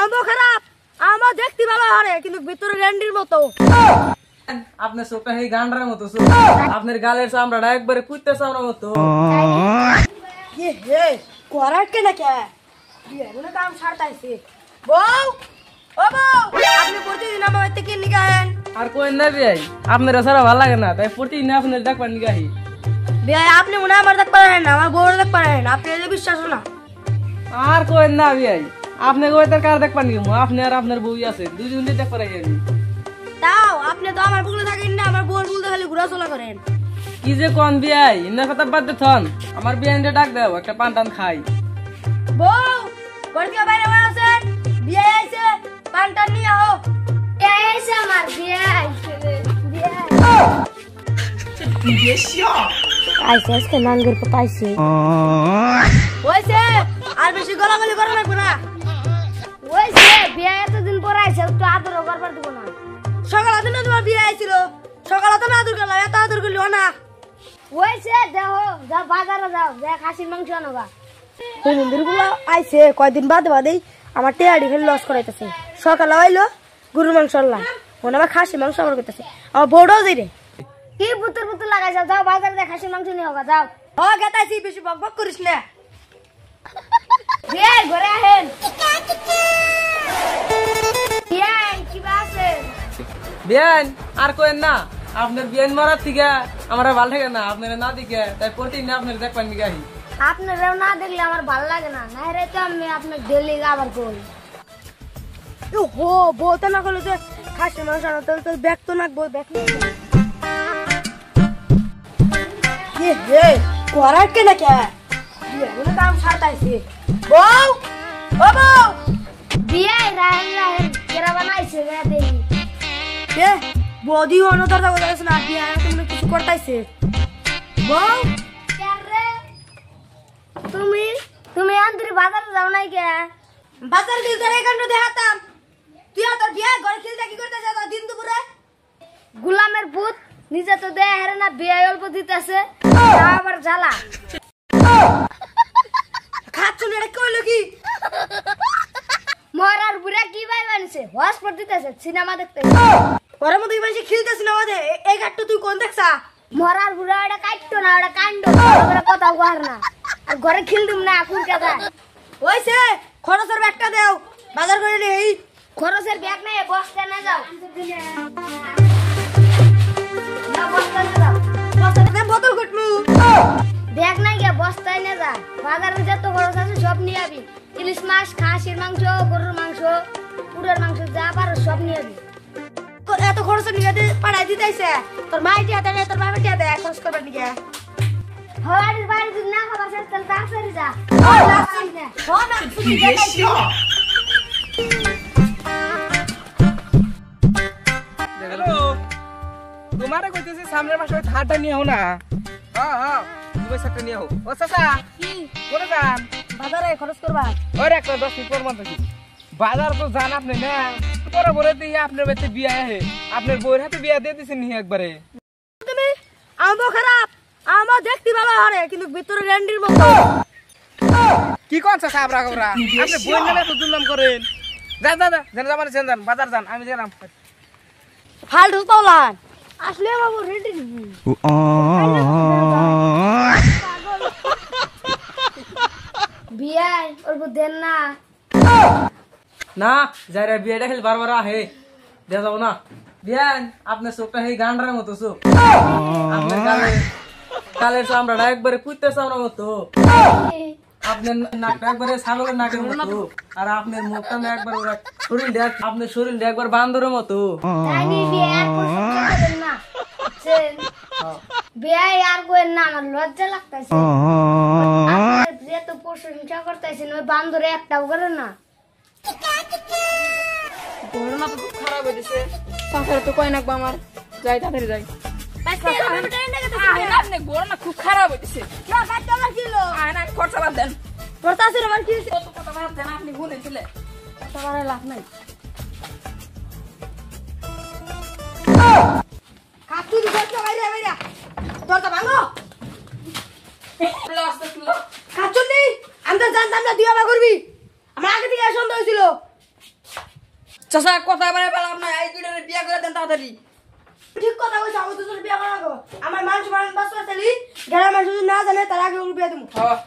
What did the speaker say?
আমও খারাপ আমও দেখতে ভালো হারে কিন্তু ভিতরে রেন্ডির মতো আপনার চোখটা এই গান্ডার মতো চোখ আপনার গালের চামড়াটা একবারে কুত্তে চামড়ার মতো এ হে করার কে না কে বিয়ের কাম ছাড়তাইছে বউ ও বউ আপনি প্রতিদিন আমার বাড়িতে কি নিগাহেন আর কই না বিয়াই আপনার সারা ভালো লাগে না তাই প্রতিদিন আপনার দেখবার নিগাহি বিয়ে আপনি মনে হয় আমার দেখ পারেন না আমার বউর দেখ পারেন আপনি এদের বিশ্বাস না আর কই না বিয়াই আপনি কই তার কার দেখবার নিগি আপনি আর আপনার বউই আছে দুইজন দেখ পারাই আমি তাও আপনি তো আমার বুকলে থাকেন না আমার বউর বুকলে খালি ঘোরাচলা করেন কি যে কোন বিয়াই ইন্না কথা বাদ দে থন আমার বিয়াইনটা ডাক দাও একটা পান টান খাই বউ ঘরকে বাইরে বসে আছেন বিয়ে আইছে পানটা নিয়ে আও এসে আমার বিয়ে আইছে বিয়ে আইছে আজকে নাঙ্গের পর আইছে হইছে আর বেশি গলাগলি করে রাখবো না ওইছে বিয়ে এতদিন পর আইছে একটু আদর করবার দিব না সকালে তো না তোমার বিয়ে আইছিল সকালে তো না আদর করলাম এত আদর করলিও না ওইছে দেখো যাও বাজারে যাও যা খাসির মাংস আনবা মন্দির গুলো আইছে কয়দিন বাদে বাদেই আমার টেয়ারি খেলে লস করাইতেছে সকালে আইলো গরুর মাংস আনলাম মনে আবার খাসি মাংস আবার করতেছে আমার বউটাও যাই রে কি পুতুর পুতুর লাগাইছো যাও বাজারে যা খাসির মাংস নিয়ে হোক যাও ও গেতাইছি বেশি বক বক করিস না বিয়ে ঘরে আহেন বিয়ে কি বাসে বিয়ান আর কই না আপনার বিয়ান মারার থেকে আমার ভালো লাগে না আপনার না দিকে তাই প্রতিদিন আপনার দেখবার নিগাহি আপনারাও না দেখলে আমার ভালো লাগে না না রে তো আমি আপনার ডেলি আবার করি ও হো বউটা না করলে যে খাসি মাংস আনা তো ব্যাগ তো নাকবো ব্যাগ এ হে করার কে না কে বিয়ের কাম ছাড়তাইছে বউ ও বউ বিয়ে রাহেন রাহেন কেরা বানাইছে রে দেখি এ বডি অনদর দাও যাস না বিয়ে তুমি কিছু করতাইছে বউ রে তুমি তুমি আন্তরি বাজারে যাও নাই কে বাজার দিল ধরে এখানে দেখাতাম তুই আর তোর বিয়ে ঘরে খেলতে কি করতেছিস দিন দুপুরে গুলামের ভূত নিজে তো দেয় হেরে না বিয়ে অল্প দিতেছে আবার জ্বালা খাচ্ছুন এটা কইলো কি মরার বুড়া কি ভাই বানিয়েছে হসপিটাল দিতেছে সিনেমা দেখতে ঘরের মধ্যে মানুষ খেলতেছি না আমাদের এই ঘাটটা তুই কোন দেখছা মরার বুড়া ওটা কাটতো না ওটা কাণ্ড ওরা কথা কর না আর ঘরে খেলতুম না কুরকা দেয় ওইছে খরচের ব্যাগটা দেও বাজার করে নেই খরচের ব্যাগ নাই বস্তা না যাও না বস্তা না যাও বস্তা বোতল কুটমু ব্যাগ নাই গে বস্তায় না যা বাজারে যত খরচ আছে সব নিয়ে আবি ইলিশ মাছ খাসির মাংস গরুর মাংস পুরের মাংস যা পারো সব নিয়ে আবি এত খরচ নিয়ে পাড়াই দিতেছে তোর মাইটি হাতে নেই তোর বাবা টিয়া দেয় খরচ করবার দিকে হওয়ারির বাড়ি যদি না খাবার শেষ তাহলে তাড়াতাড়ি যা হ্যালো তোমারে কইতেছি সামনের মাসে থারটা নিয়ে হও না হ্যাঁ হ্যাঁ তুমি সেটা নিয়ে হও ও চাচা কি করে যান বাজারে খরচ করবা ওরে একটা 10 মিনিট পর মত বাজার তো জান আপনি না পরে বলে দিয়ে আপনার বাড়িতে বিয়ে আহে আপনার বউয়ের হাতে বিয়ে দিয়ে দিছেন নি একবারে তুমি আমও খারাপ আমও দেখতে ভালো হারে কিন্তু ভিতরে রেন্ডির মতো কি কোন চাচা আপরা কবরা আপনি বই না তো দুর্নাম করেন যান যান যান যান যান যান বাজার যান আমি গেলাম ফালতু পাওলান আসলে বাবু রেন্ডি বিয়ে অল্প দেন না না যারা বিয়েটা খেলে বারবার আহে দেখা যাবো না বিয়ান আপনার চোখটা এই গান্ডার মতো চোখ আপনার কালের চামড়াটা একবারে কুত্তে চামড়ার মতো আপনার নাকটা একবারে ছাগলের নাকের মতো আর আপনার মুখটা একবার শরীরটা আপনার শরীরটা একবার বান্দরের মতো তাইনি বিয়ে আর করছেন না বিয়ে আর কোয়েন না আমার লজ্জা লাগতাছে আপনার যে তো প্রশংসা করতেছেন ওই বান্দরে একটাও করে না করোনা তো খুব খারাপ হয়েছে চাচারা তো কয় নাকবো আমার যাই তাড়াতাড়ি যাই আপনি করোনা খুব খারাপ হয়েছে খরচা বাদ দেন কত কথা বাদ দেন আপনি বলেছিলেন লাভ নাই দরজা ভাঙো খাচ্ছুন নি আমি তো জানতাম না তুই আবার করবি আমার আগে থেকে সন্দেহ হয়েছিল চাচা কথা বলে পেলাম না, এই দুইটারে বিয়ে করে দেন তাড়াতাড়ি। ঠিক কথা কইছ, আমি তো তোর বিয়া করাবো। আমার মানুষ বাঁচতে চাইলি গ্রামের মানুষ যদি না জানে তার আগে ওর বিয়া দেবো। হ্যাঁ